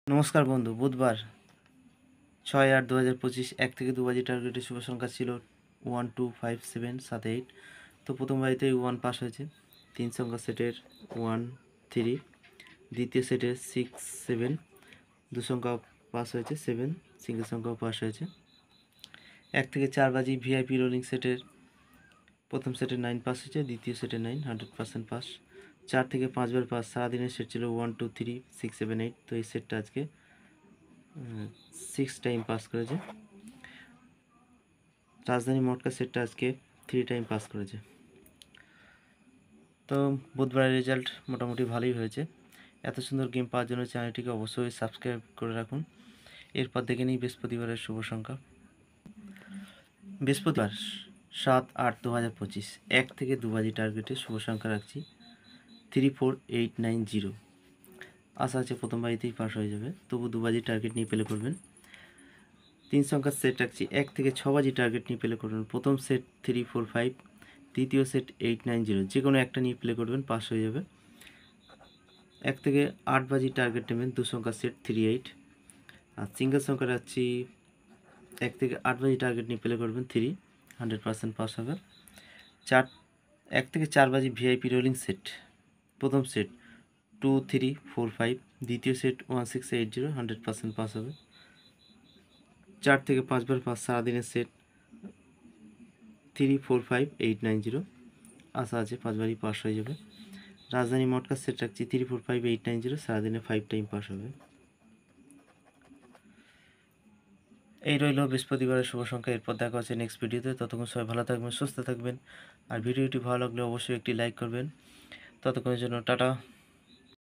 নমস্কার বন্ধু, বুধবার 6-8-2025 1 থেকে 2 বাজি টার্গেটের শুভ সংখ্যা ছিল 1 2 5 7 7 8। তো প্রথম বাজিতেই 1 পাস হয়েছে। 3 সংখ্যা সেটের 1 3, দ্বিতীয় সেটের 6 7, 2 সংখ্যা পাস হয়েছে 7, সিঙ্গেল সংখ্যাও পাস হয়েছে। 1 থেকে 4 বাজি ভিআইপি রোলিং সেটের প্রথম সেটের 9 পাস হয়েছে, দ্বিতীয় সেটের 9 100% পাস। 4 থেকে 5 বার পাস। সারাদিনের সেট ছিল 1 2 3 6 7 8। তো এই সেটটা আজকে 6 টাইম পাস করেছে। রাজধানী মটকা সেটটা আজকে 3 টাইম পাস করেছে। তো বুধবারের রেজাল্ট মোটামুটি ভালোই হয়েছে। এত সুন্দর গেম পাওয়ার জন্য চ্যানেলটিকে অবশ্যই সাবস্ক্রাইব করে রাখুন। এরপর দেখে নিই বৃহস্পতিবারের শুভ সংখ্যা। বৃহস্পতিবার 7-8-2025 1 থেকে 2 বাজি টার্গেটে শুভ সংখ্যা রাখছি 34890। আশা আছে প্রথম বাজিতেই পাস হয়ে যাবে, তবু 2 বাজি টার্গেট নিয়ে পেলে করবেন। 3 সংখ্যার সেট রাখছি 1 থেকে 6 বাজি টার্গেট নিয়ে প্লে করবেন। প্রথম সেট 3 4 5, দ্বিতীয় সেট 8 9 0। যে কোনো একটা নিয়ে প্লে করবেন, পাস হয়ে যাবে। 1 থেকে 8 বাজি টার্গেট নেবেন। 2 সংখ্যার সেট 3 8। আর সিঙ্গেল সংখ্যা রাখছি 1 থেকে 8 বাজি টার্গেট নিয়ে প্লে করবেন 3, 100% পাস হবে। 1 থেকে 4 বাজি ভিআইপি রোলিং সেট। প্রথম সেট 2 3 4 5, দ্বিতীয় সেট 1 6 8 0, 100% পাস হবে। 4 থেকে 5 বার পাস। সারাদিনের সেট 3 4 5 8 9 0। আশা আছে 5 বারই পাস হয়ে যাবে। রাজধানী মটকা সেট রাখছি 3 4 5 8 9 0। সারাদিনে 5 টাইম পাস হবে। এই রইল বৃহস্পতিবারের শুভ সংখ্যা। এরপর দেখা হচ্ছে নেক্সট ভিডিওতে। ততক্ষণ সবাই ভালো থাকবেন, সুস্থ থাকবেন। আর ভিডিওটি ভালো লাগলে অবশ্যই একটি লাইক করবেন। ততক্ষণের জন্য টাটা।